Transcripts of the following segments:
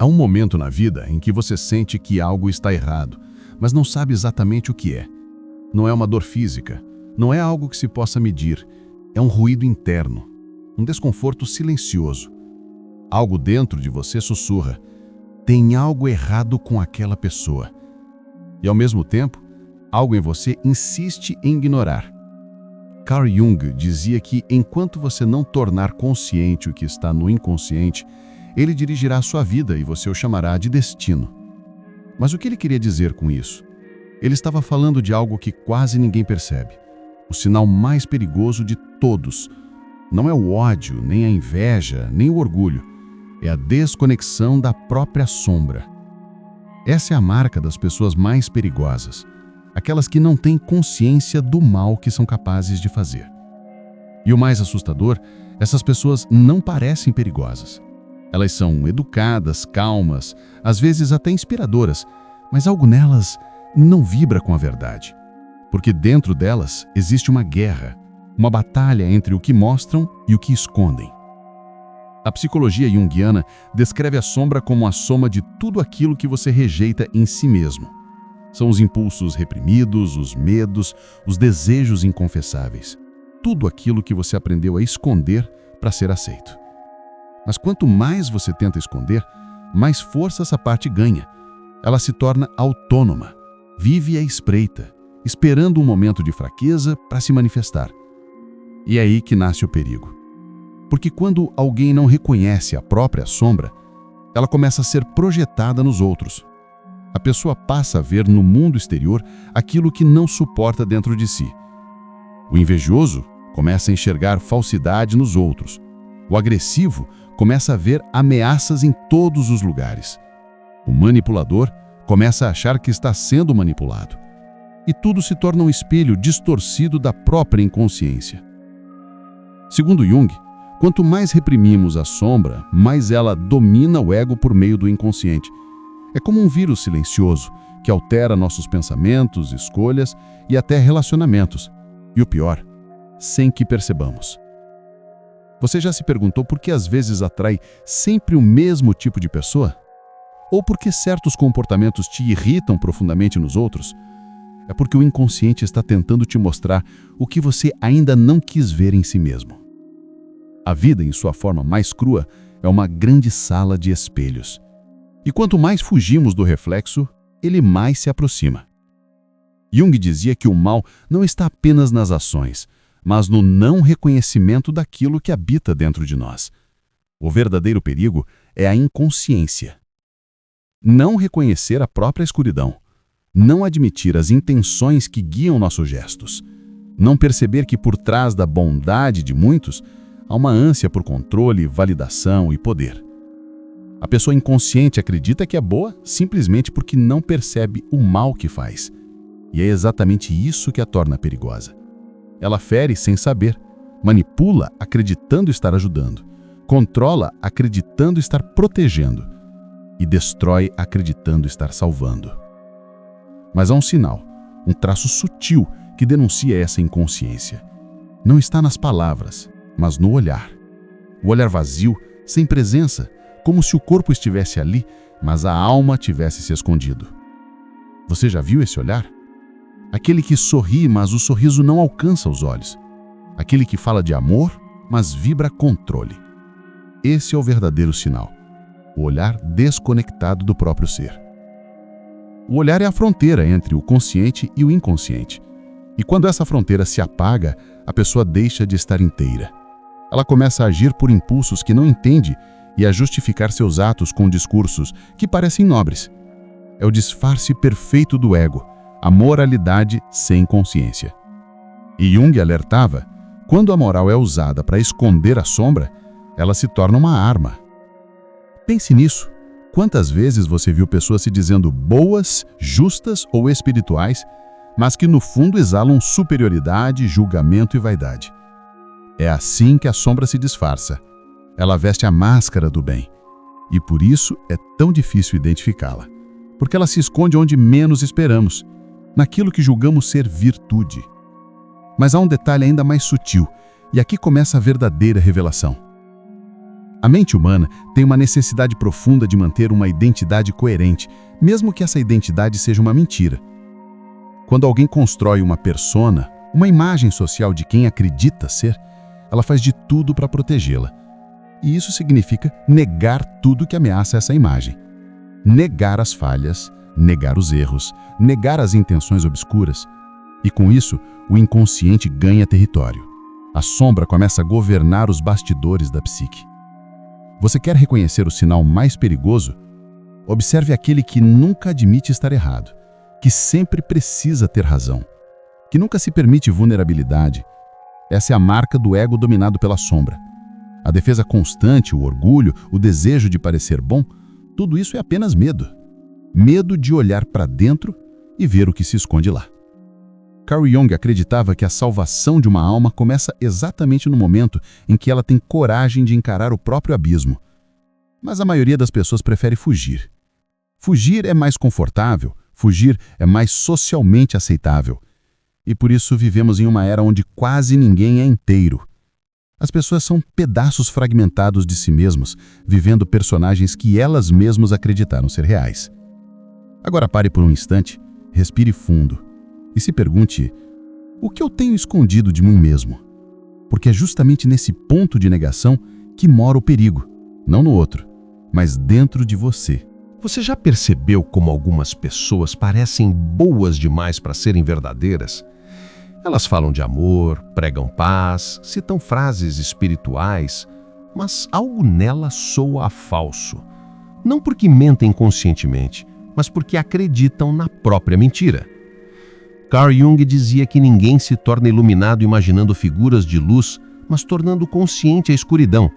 Há um momento na vida em que você sente que algo está errado, mas não sabe exatamente o que é. Não é uma dor física, não é algo que se possa medir, é um ruído interno, um desconforto silencioso. Algo dentro de você sussurra: tem algo errado com aquela pessoa. E ao mesmo tempo, algo em você insiste em ignorar. Carl Jung dizia que enquanto você não tornar consciente o que está no inconsciente, ele dirigirá a sua vida e você o chamará de destino. Mas o que ele queria dizer com isso? Ele estava falando de algo que quase ninguém percebe. O sinal mais perigoso de todos. Não é o ódio, nem a inveja, nem o orgulho. É a desconexão da própria sombra. Essa é a marca das pessoas mais perigosas. Aquelas que não têm consciência do mal que são capazes de fazer. E o mais assustador, essas pessoas não parecem perigosas. Elas são educadas, calmas, às vezes até inspiradoras, mas algo nelas não vibra com a verdade. Porque dentro delas existe uma guerra, uma batalha entre o que mostram e o que escondem. A psicologia junguiana descreve a sombra como a soma de tudo aquilo que você rejeita em si mesmo. São os impulsos reprimidos, os medos, os desejos inconfessáveis. Tudo aquilo que você aprendeu a esconder para ser aceito. Mas quanto mais você tenta esconder, mais força essa parte ganha. Ela se torna autônoma, vive à espreita, esperando um momento de fraqueza para se manifestar. E é aí que nasce o perigo. Porque quando alguém não reconhece a própria sombra, ela começa a ser projetada nos outros. A pessoa passa a ver no mundo exterior aquilo que não suporta dentro de si. O invejoso começa a enxergar falsidade nos outros. O agressivo começa a ver ameaças em todos os lugares. O manipulador começa a achar que está sendo manipulado. E tudo se torna um espelho distorcido da própria inconsciência. Segundo Jung, quanto mais reprimimos a sombra, mais ela domina o ego por meio do inconsciente. É como um vírus silencioso que altera nossos pensamentos, escolhas e até relacionamentos. E o pior, sem que percebamos. Você já se perguntou por que às vezes atrai sempre o mesmo tipo de pessoa? Ou por que certos comportamentos te irritam profundamente nos outros? É porque o inconsciente está tentando te mostrar o que você ainda não quis ver em si mesmo. A vida, em sua forma mais crua, é uma grande sala de espelhos. E quanto mais fugimos do reflexo, ele mais se aproxima. Jung dizia que o mal não está apenas nas ações, mas no não reconhecimento daquilo que habita dentro de nós. O verdadeiro perigo é a inconsciência. Não reconhecer a própria escuridão, não admitir as intenções que guiam nossos gestos, não perceber que por trás da bondade de muitos há uma ânsia por controle, validação e poder. A pessoa inconsciente acredita que é boa simplesmente porque não percebe o mal que faz. E é exatamente isso que a torna perigosa. Ela fere sem saber, manipula acreditando estar ajudando, controla acreditando estar protegendo e destrói acreditando estar salvando. Mas há um sinal, um traço sutil que denuncia essa inconsciência. Não está nas palavras, mas no olhar. O olhar vazio, sem presença, como se o corpo estivesse ali, mas a alma tivesse se escondido. Você já viu esse olhar? Aquele que sorri, mas o sorriso não alcança os olhos. Aquele que fala de amor, mas vibra controle. Esse é o verdadeiro sinal. O olhar desconectado do próprio ser. O olhar é a fronteira entre o consciente e o inconsciente. E quando essa fronteira se apaga, a pessoa deixa de estar inteira. Ela começa a agir por impulsos que não entende e a justificar seus atos com discursos que parecem nobres. É o disfarce perfeito do ego, a moralidade sem consciência. E Jung alertava, quando a moral é usada para esconder a sombra, ela se torna uma arma. Pense nisso. Quantas vezes você viu pessoas se dizendo boas, justas ou espirituais, mas que no fundo exalam superioridade, julgamento e vaidade? É assim que a sombra se disfarça. Ela veste a máscara do bem. E por isso é tão difícil identificá-la. Porque ela se esconde onde menos esperamos, naquilo que julgamos ser virtude. Mas há um detalhe ainda mais sutil, e aqui começa a verdadeira revelação. A mente humana tem uma necessidade profunda de manter uma identidade coerente, mesmo que essa identidade seja uma mentira. Quando alguém constrói uma persona, uma imagem social de quem acredita ser, ela faz de tudo para protegê-la. E isso significa negar tudo que ameaça essa imagem. Negar as falhas, negar os erros, negar as intenções obscuras. E com isso, o inconsciente ganha território. A sombra começa a governar os bastidores da psique. Você quer reconhecer o sinal mais perigoso? Observe aquele que nunca admite estar errado, que sempre precisa ter razão, que nunca se permite vulnerabilidade. Essa é a marca do ego dominado pela sombra. A defesa constante, o orgulho, o desejo de parecer bom, tudo isso é apenas medo. Medo de olhar para dentro e ver o que se esconde lá. Carl Jung acreditava que a salvação de uma alma começa exatamente no momento em que ela tem coragem de encarar o próprio abismo. Mas a maioria das pessoas prefere fugir. Fugir é mais confortável, fugir é mais socialmente aceitável. E por isso vivemos em uma era onde quase ninguém é inteiro. As pessoas são pedaços fragmentados de si mesmos, vivendo personagens que elas mesmas acreditaram ser reais. Agora pare por um instante, respire fundo e se pergunte: o que eu tenho escondido de mim mesmo? Porque é justamente nesse ponto de negação que mora o perigo, não no outro, mas dentro de você. Você já percebeu como algumas pessoas parecem boas demais para serem verdadeiras? Elas falam de amor, pregam paz, citam frases espirituais, mas algo nela soa a falso. Não porque mentem conscientemente, mas porque acreditam na própria mentira. Carl Jung dizia que ninguém se torna iluminado imaginando figuras de luz, mas tornando consciente a escuridão.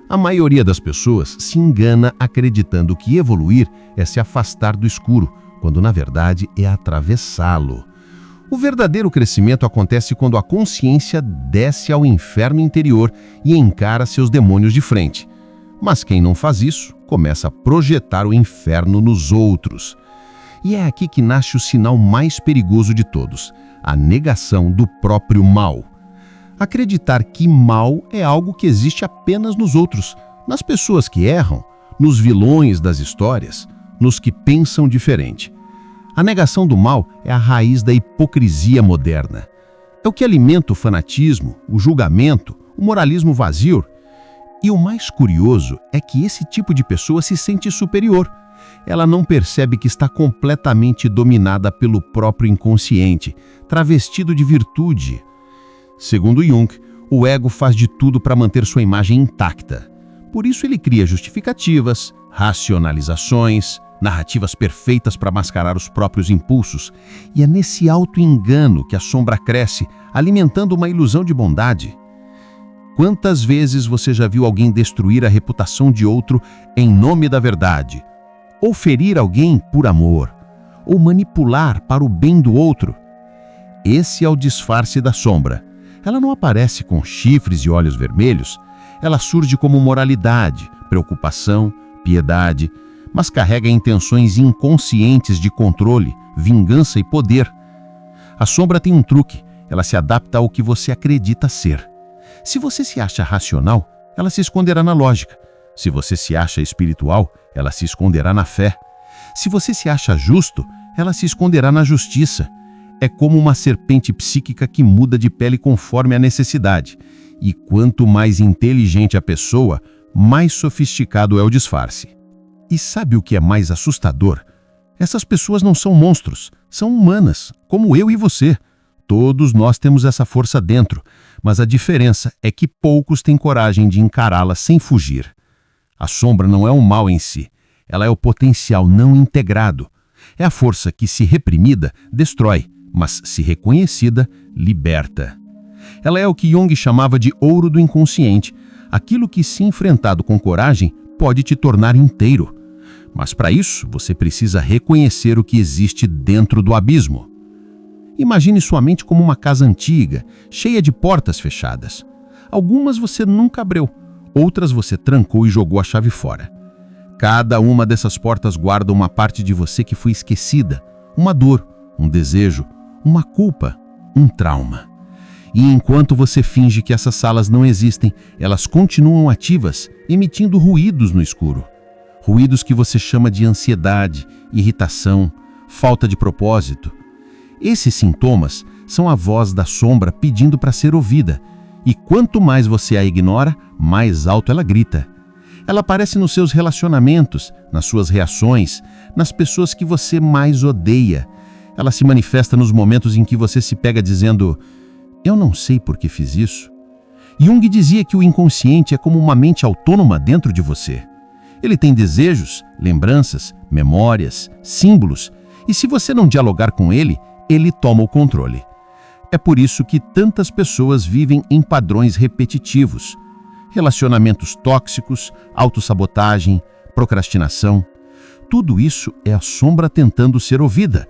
A maioria das pessoas se engana acreditando que evoluir é se afastar do escuro, quando na verdade é atravessá-lo. O verdadeiro crescimento acontece quando a consciência desce ao inferno interior e encara seus demônios de frente. Mas quem não faz isso, começa a projetar o inferno nos outros. E é aqui que nasce o sinal mais perigoso de todos, a negação do próprio mal. Acreditar que mal é algo que existe apenas nos outros, nas pessoas que erram, nos vilões das histórias, nos que pensam diferente. A negação do mal é a raiz da hipocrisia moderna. É o que alimenta o fanatismo, o julgamento, o moralismo vazio. E o mais curioso é que esse tipo de pessoa se sente superior. Ela não percebe que está completamente dominada pelo próprio inconsciente, travestido de virtude. Segundo Jung, o ego faz de tudo para manter sua imagem intacta. Por isso ele cria justificativas, racionalizações, narrativas perfeitas para mascarar os próprios impulsos. E é nesse auto-engano que a sombra cresce, alimentando uma ilusão de bondade. Quantas vezes você já viu alguém destruir a reputação de outro em nome da verdade? Ou ferir alguém por amor? Ou manipular para o bem do outro? Esse é o disfarce da sombra. Ela não aparece com chifres e olhos vermelhos. Ela surge como moralidade, preocupação, piedade, mas carrega intenções inconscientes de controle, vingança e poder. A sombra tem um truque, ela se adapta ao que você acredita ser. Se você se acha racional, ela se esconderá na lógica. Se você se acha espiritual, ela se esconderá na fé. Se você se acha justo, ela se esconderá na justiça. É como uma serpente psíquica que muda de pele conforme a necessidade. E quanto mais inteligente a pessoa, mais sofisticado é o disfarce. E sabe o que é mais assustador? Essas pessoas não são monstros, são humanas, como eu e você. Todos nós temos essa força dentro, mas a diferença é que poucos têm coragem de encará-la sem fugir. A sombra não é um mal em si, ela é o potencial não integrado. É a força que, se reprimida, destrói, mas, se reconhecida, liberta. Ela é o que Jung chamava de ouro do inconsciente, aquilo que, se enfrentado com coragem, pode te tornar inteiro. Mas para isso, você precisa reconhecer o que existe dentro do abismo. Imagine sua mente como uma casa antiga, cheia de portas fechadas. Algumas você nunca abriu, outras você trancou e jogou a chave fora. Cada uma dessas portas guarda uma parte de você que foi esquecida, uma dor, um desejo, uma culpa, um trauma. E enquanto você finge que essas salas não existem, elas continuam ativas, emitindo ruídos no escuro. Ruídos que você chama de ansiedade, irritação, falta de propósito. Esses sintomas são a voz da sombra pedindo para ser ouvida, e quanto mais você a ignora, mais alto ela grita. Ela aparece nos seus relacionamentos, nas suas reações, nas pessoas que você mais odeia. Ela se manifesta nos momentos em que você se pega dizendo: eu não sei por que fiz isso. Jung dizia que o inconsciente é como uma mente autônoma dentro de você. Ele tem desejos, lembranças, memórias, símbolos, e se você não dialogar com ele, ele toma o controle. É por isso que tantas pessoas vivem em padrões repetitivos. Relacionamentos tóxicos, autossabotagem, procrastinação. Tudo isso é a sombra tentando ser ouvida.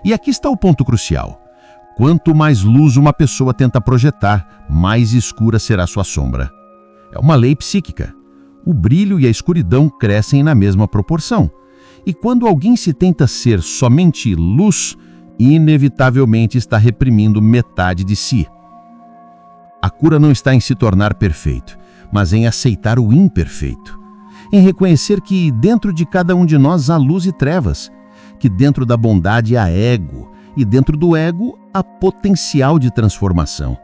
E aqui está o ponto crucial. Quanto mais luz uma pessoa tenta projetar, mais escura será sua sombra. É uma lei psíquica. O brilho e a escuridão crescem na mesma proporção. E quando alguém se tenta ser somente luz, inevitavelmente está reprimindo metade de si. A cura não está em se tornar perfeito, mas em aceitar o imperfeito. Em reconhecer que dentro de cada um de nós há luz e trevas, que dentro da bondade há ego, e dentro do ego há potencial de transformação.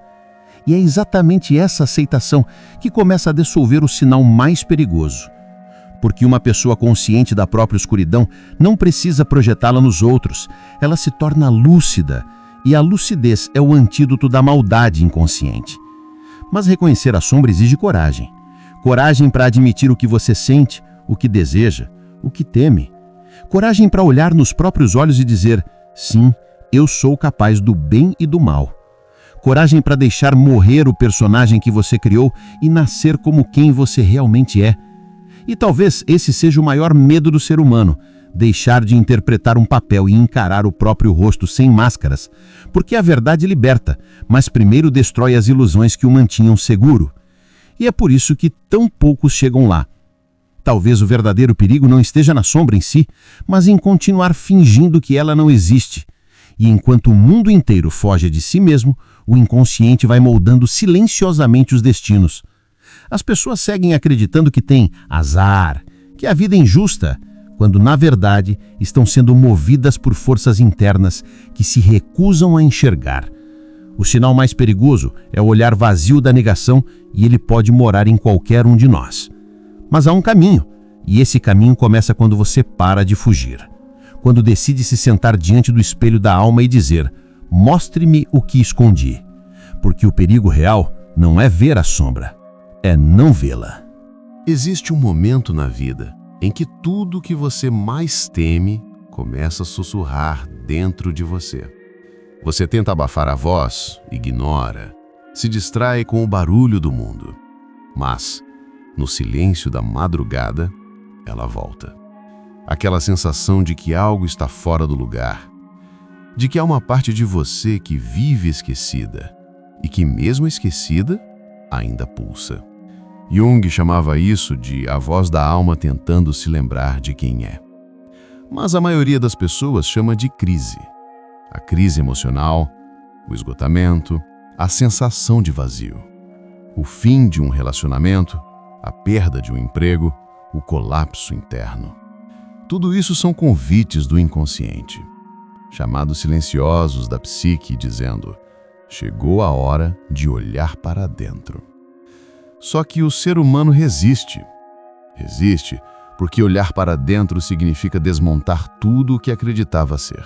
E é exatamente essa aceitação que começa a dissolver o sinal mais perigoso. Porque uma pessoa consciente da própria escuridão não precisa projetá-la nos outros, ela se torna lúcida, e a lucidez é o antídoto da maldade inconsciente. Mas reconhecer a sombra exige coragem. Coragem para admitir o que você sente, o que deseja, o que teme. Coragem para olhar nos próprios olhos e dizer: sim, eu sou capaz do bem e do mal. Coragem para deixar morrer o personagem que você criou e nascer como quem você realmente é. E talvez esse seja o maior medo do ser humano, deixar de interpretar um papel e encarar o próprio rosto sem máscaras, porque a verdade liberta, mas primeiro destrói as ilusões que o mantinham seguro. E é por isso que tão poucos chegam lá. Talvez o verdadeiro perigo não esteja na sombra em si, mas em continuar fingindo que ela não existe. E enquanto o mundo inteiro foge de si mesmo, o inconsciente vai moldando silenciosamente os destinos. As pessoas seguem acreditando que têm azar, que a vida é injusta, quando na verdade estão sendo movidas por forças internas que se recusam a enxergar. O sinal mais perigoso é o olhar vazio da negação, e ele pode morar em qualquer um de nós. Mas há um caminho, e esse caminho começa quando você para de fugir. Quando decide se sentar diante do espelho da alma e dizer: mostre-me o que escondi. Porque o perigo real não é ver a sombra, é não vê-la. Existe um momento na vida em que tudo o que você mais teme começa a sussurrar dentro de você. Você tenta abafar a voz, ignora, se distrai com o barulho do mundo. Mas, no silêncio da madrugada, ela volta. Aquela sensação de que algo está fora do lugar, de que há uma parte de você que vive esquecida e que, mesmo esquecida, ainda pulsa. Jung chamava isso de a voz da alma tentando se lembrar de quem é. Mas a maioria das pessoas chama de crise. A crise emocional, o esgotamento, a sensação de vazio, o fim de um relacionamento, a perda de um emprego, o colapso interno. Tudo isso são convites do inconsciente, chamados silenciosos da psique, dizendo: chegou a hora de olhar para dentro. Só que o ser humano resiste. Resiste porque olhar para dentro significa desmontar tudo o que acreditava ser.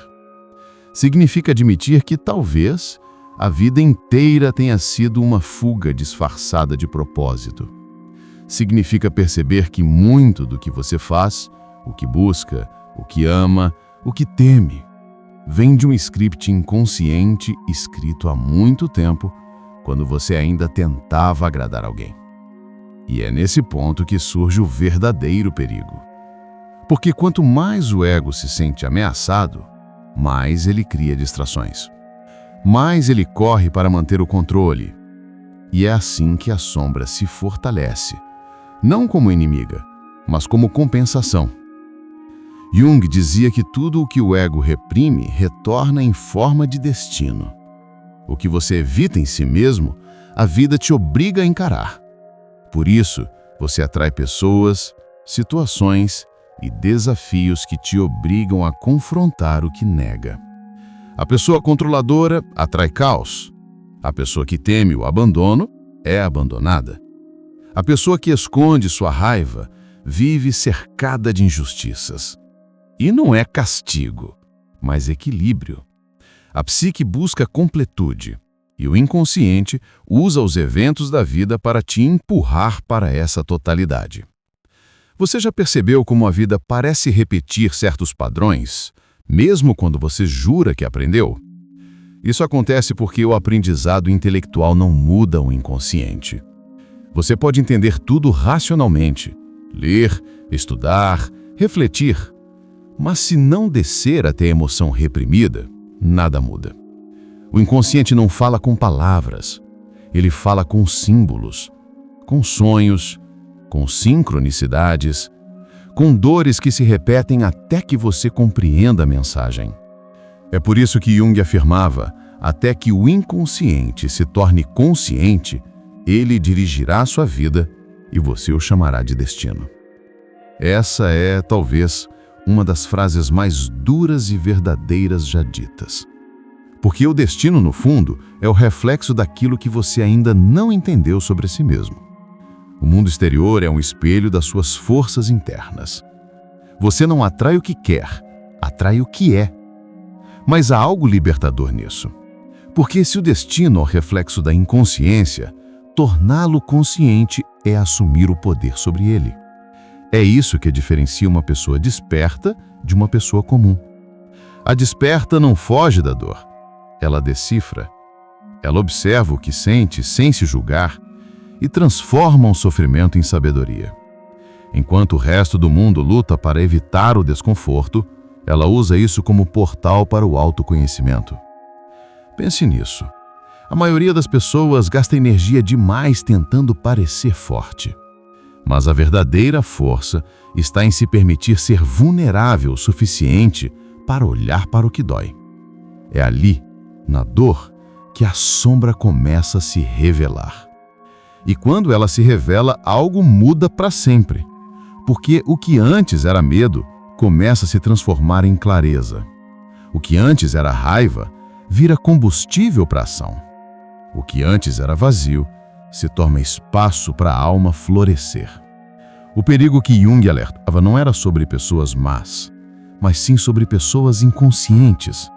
Significa admitir que talvez a vida inteira tenha sido uma fuga disfarçada de propósito. Significa perceber que muito do que você faz, o que busca, o que ama, o que teme, vem de um script inconsciente escrito há muito tempo, quando você ainda tentava agradar alguém. E é nesse ponto que surge o verdadeiro perigo. Porque quanto mais o ego se sente ameaçado, mais ele cria distrações. Mais ele corre para manter o controle. E é assim que a sombra se fortalece, não como inimiga, mas como compensação. Jung dizia que tudo o que o ego reprime retorna em forma de destino. o que você evita em si mesmo, a vida te obriga a encarar. Por isso, você atrai pessoas, situações e desafios que te obrigam a confrontar o que nega. A pessoa controladora atrai caos. A pessoa que teme o abandono é abandonada. A pessoa que esconde sua raiva vive cercada de injustiças. E não é castigo, mas equilíbrio. A psique busca completude e o inconsciente usa os eventos da vida para te empurrar para essa totalidade. Você já percebeu como a vida parece repetir certos padrões, mesmo quando você jura que aprendeu? Isso acontece porque o aprendizado intelectual não muda o inconsciente. Você pode entender tudo racionalmente, ler, estudar, refletir, mas se não descer até a emoção reprimida, nada muda. O inconsciente não fala com palavras, ele fala com símbolos, com sonhos, com sincronicidades, com dores que se repetem até que você compreenda a mensagem. É por isso que Jung afirmava, até que o inconsciente se torne consciente, ele dirigirá a sua vida e você o chamará de destino. Essa é, talvez, uma das frases mais duras e verdadeiras já ditas. Porque o destino, no fundo, é o reflexo daquilo que você ainda não entendeu sobre si mesmo. O mundo exterior é um espelho das suas forças internas. Você não atrai o que quer, atrai o que é. Mas há algo libertador nisso. Porque se o destino é o reflexo da inconsciência, torná-lo consciente é assumir o poder sobre ele. É isso que diferencia uma pessoa desperta de uma pessoa comum. A desperta não foge da dor, ela decifra. Ela observa o que sente sem se julgar e transforma o sofrimento em sabedoria. Enquanto o resto do mundo luta para evitar o desconforto, ela usa isso como portal para o autoconhecimento. Pense nisso. A maioria das pessoas gasta energia demais tentando parecer forte. Mas a verdadeira força está em se permitir ser vulnerável o suficiente para olhar para o que dói. É ali, na dor, que a sombra começa a se revelar. E quando ela se revela, algo muda para sempre. Porque o que antes era medo começa a se transformar em clareza. O que antes era raiva vira combustível para a ação. O que antes era vazio se torna espaço para a alma florescer. O perigo que Jung alertava não era sobre pessoas más, mas sim sobre pessoas inconscientes,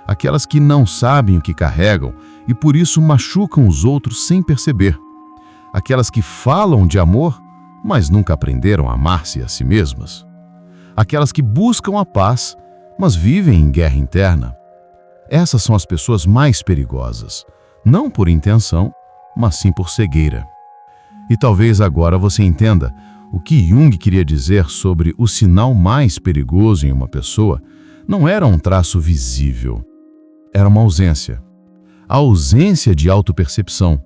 aquelas que não sabem o que carregam e por isso machucam os outros sem perceber, aquelas que falam de amor, mas nunca aprenderam a amar-se a si mesmas, aquelas que buscam a paz, mas vivem em guerra interna. Essas são as pessoas mais perigosas, não por intenção, mas sim por cegueira. E talvez agora você entenda o que Jung queria dizer sobre o sinal mais perigoso em uma pessoa não era um traço visível, era uma ausência. A ausência de autopercepção,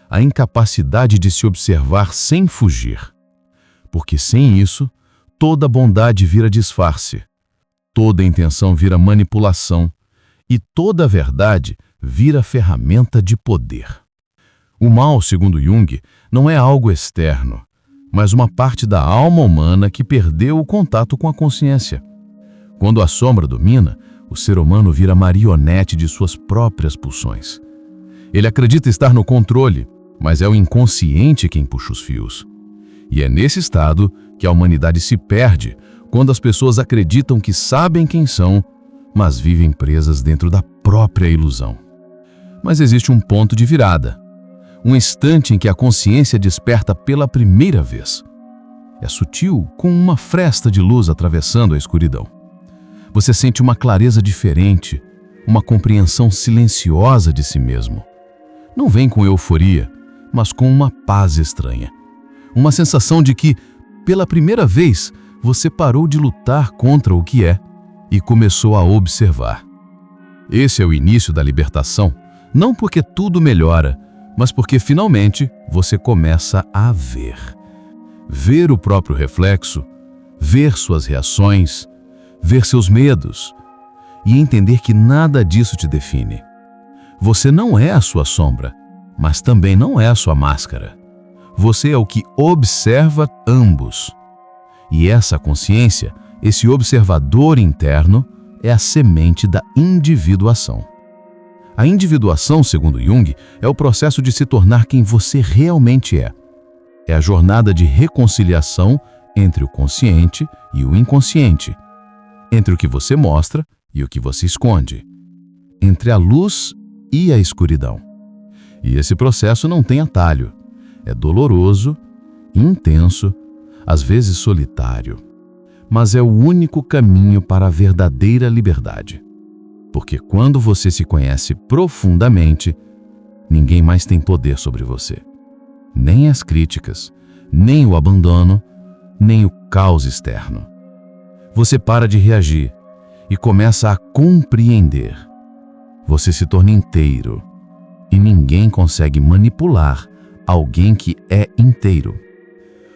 a incapacidade de se observar sem fugir. Porque sem isso, toda bondade vira disfarce, toda intenção vira manipulação e toda verdade vira ferramenta de poder. O mal, segundo Jung, não é algo externo, mas uma parte da alma humana que perdeu o contato com a consciência. Quando a sombra domina, o ser humano vira marionete de suas próprias pulsões. Ele acredita estar no controle, mas é o inconsciente quem puxa os fios. E é nesse estado que a humanidade se perde, quando as pessoas acreditam que sabem quem são, mas vivem presas dentro da própria ilusão. Mas existe um ponto de virada, um instante em que a consciência desperta pela primeira vez. É sutil, com uma fresta de luz atravessando a escuridão. Você sente uma clareza diferente, uma compreensão silenciosa de si mesmo. Não vem com euforia, mas com uma paz estranha. Uma sensação de que, pela primeira vez, você parou de lutar contra o que é e começou a observar. Esse é o início da libertação, não porque tudo melhora, mas porque finalmente você começa a ver. Ver o próprio reflexo, ver suas reações, ver seus medos e entender que nada disso te define. Você não é a sua sombra, mas também não é a sua máscara. Você é o que observa ambos. E essa consciência, esse observador interno, é a semente da individuação. A individuação, segundo Jung, é o processo de se tornar quem você realmente é. É a jornada de reconciliação entre o consciente e o inconsciente, entre o que você mostra e o que você esconde, entre a luz e a escuridão. E esse processo não tem atalho. É doloroso, intenso, às vezes solitário, mas é o único caminho para a verdadeira liberdade. Porque quando você se conhece profundamente, ninguém mais tem poder sobre você. Nem as críticas, nem o abandono, nem o caos externo. Você para de reagir e começa a compreender. Você se torna inteiro e ninguém consegue manipular alguém que é inteiro.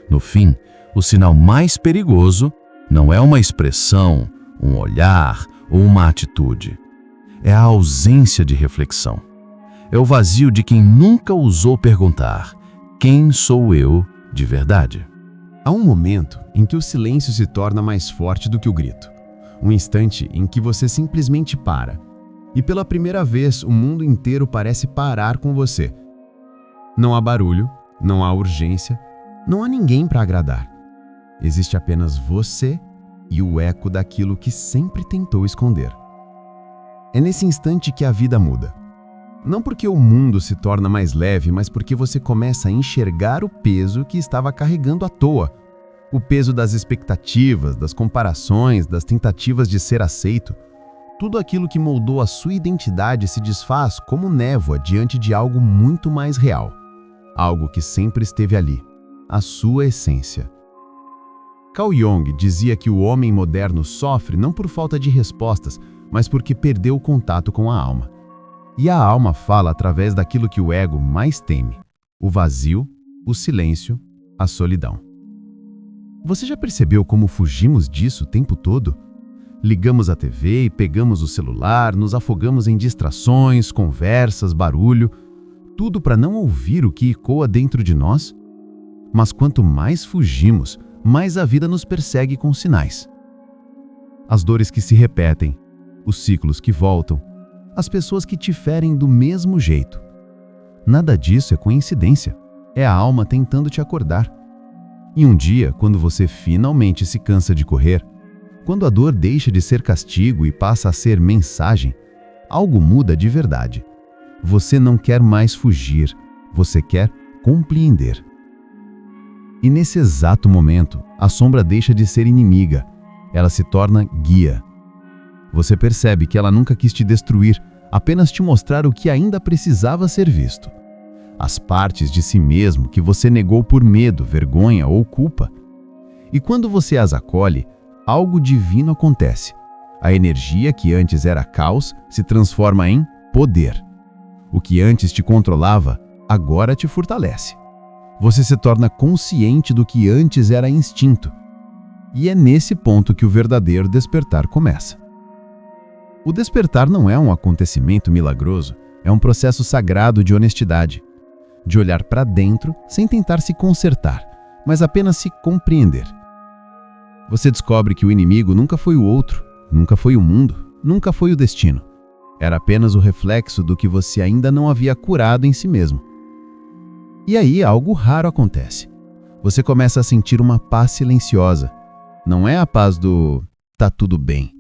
No fim, o sinal mais perigoso não é uma expressão, um olhar ou uma atitude. É a ausência de reflexão. É o vazio de quem nunca ousou perguntar: quem sou eu de verdade? Há um momento em que o silêncio se torna mais forte do que o grito. Um instante em que você simplesmente para. E pela primeira vez, o mundo inteiro parece parar com você. Não há barulho, não há urgência, não há ninguém para agradar. Existe apenas você e o eco daquilo que sempre tentou esconder. É nesse instante que a vida muda. Não porque o mundo se torna mais leve, mas porque você começa a enxergar o peso que estava carregando à toa. O peso das expectativas, das comparações, das tentativas de ser aceito. Tudo aquilo que moldou a sua identidade se desfaz como névoa diante de algo muito mais real. Algo que sempre esteve ali, a sua essência. Carl Jung dizia que o homem moderno sofre não por falta de respostas, mas porque perdeu o contato com a alma. E a alma fala através daquilo que o ego mais teme: o vazio, o silêncio, a solidão. Você já percebeu como fugimos disso o tempo todo? Ligamos a TV e pegamos o celular, nos afogamos em distrações, conversas, barulho, tudo para não ouvir o que ecoa dentro de nós? Mas quanto mais fugimos, mais a vida nos persegue com sinais. As dores que se repetem, os ciclos que voltam, as pessoas que te ferem do mesmo jeito. Nada disso é coincidência, é a alma tentando te acordar. E um dia, quando você finalmente se cansa de correr, quando a dor deixa de ser castigo e passa a ser mensagem, algo muda de verdade. Você não quer mais fugir, você quer compreender. E nesse exato momento, a sombra deixa de ser inimiga, ela se torna guia. Você percebe que ela nunca quis te destruir, apenas te mostrar o que ainda precisava ser visto. As partes de si mesmo que você negou por medo, vergonha ou culpa. E quando você as acolhe, algo divino acontece. A energia que antes era caos se transforma em poder. O que antes te controlava, agora te fortalece. Você se torna consciente do que antes era instinto. E é nesse ponto que o verdadeiro despertar começa. O despertar não é um acontecimento milagroso, é um processo sagrado de honestidade, de olhar para dentro sem tentar se consertar, mas apenas se compreender. Você descobre que o inimigo nunca foi o outro, nunca foi o mundo, nunca foi o destino. Era apenas o reflexo do que você ainda não havia curado em si mesmo. E aí algo raro acontece. Você começa a sentir uma paz silenciosa. Não é a paz do "tá tudo bem",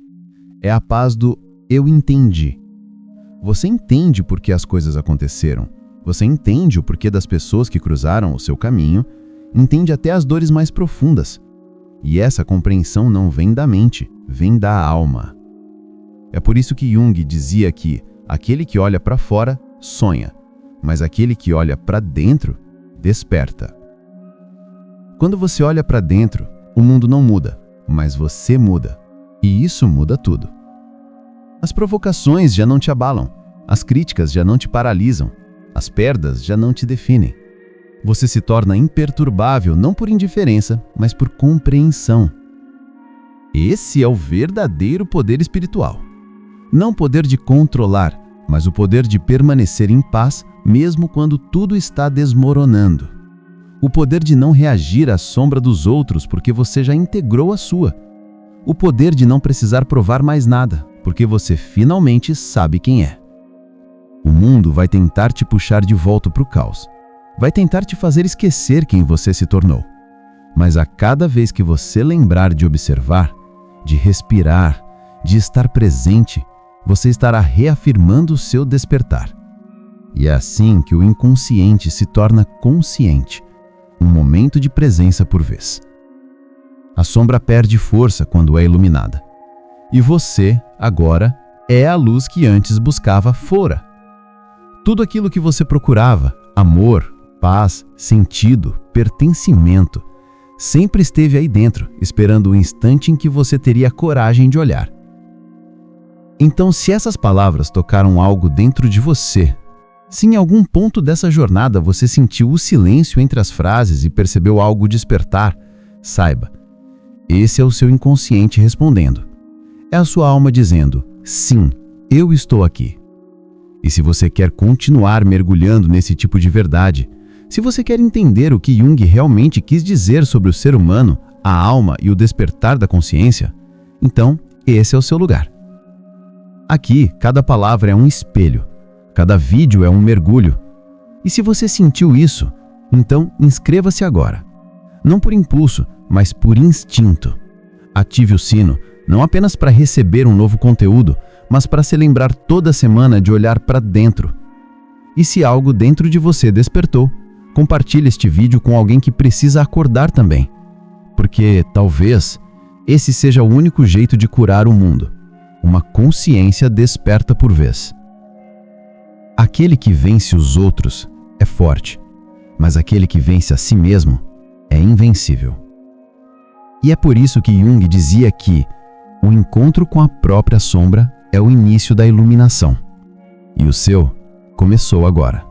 é a paz do "eu entendi". Você entende por que as coisas aconteceram, você entende o porquê das pessoas que cruzaram o seu caminho, entende até as dores mais profundas. E essa compreensão não vem da mente, vem da alma. É por isso que Jung dizia que aquele que olha para fora sonha, mas aquele que olha para dentro desperta. Quando você olha para dentro, o mundo não muda, mas você muda. E isso muda tudo. As provocações já não te abalam, as críticas já não te paralisam, as perdas já não te definem. Você se torna imperturbável não por indiferença, mas por compreensão. Esse é o verdadeiro poder espiritual. Não poder de controlar, mas o poder de permanecer em paz mesmo quando tudo está desmoronando. O poder de não reagir à sombra dos outros porque você já integrou a sua. O poder de não precisar provar mais nada, porque você finalmente sabe quem é. O mundo vai tentar te puxar de volta para o caos. Vai tentar te fazer esquecer quem você se tornou. Mas a cada vez que você lembrar de observar, de respirar, de estar presente, você estará reafirmando o seu despertar. E é assim que o inconsciente se torna consciente, um momento de presença por vez. A sombra perde força quando é iluminada. E você, agora, é a luz que antes buscava fora. Tudo aquilo que você procurava, amor, paz, sentido, pertencimento, sempre esteve aí dentro, esperando o instante em que você teria coragem de olhar. Então, se essas palavras tocaram algo dentro de você, se em algum ponto dessa jornada você sentiu o silêncio entre as frases e percebeu algo despertar, saiba, esse é o seu inconsciente respondendo. É a sua alma dizendo, sim, eu estou aqui. E se você quer continuar mergulhando nesse tipo de verdade, se você quer entender o que Jung realmente quis dizer sobre o ser humano, a alma e o despertar da consciência, então esse é o seu lugar. Aqui, cada palavra é um espelho, cada vídeo é um mergulho. E se você sentiu isso, então inscreva-se agora. Não por impulso, mas por instinto. Ative o sino, não apenas para receber um novo conteúdo, mas para se lembrar toda semana de olhar para dentro. E se algo dentro de você despertou, compartilhe este vídeo com alguém que precisa acordar também. Porque, talvez, esse seja o único jeito de curar o mundo. Uma consciência desperta por vez. Aquele que vence os outros é forte, mas aquele que vence a si mesmo é invencível. E é por isso que Jung dizia que o encontro com a própria sombra é o início da iluminação. E o seu começou agora.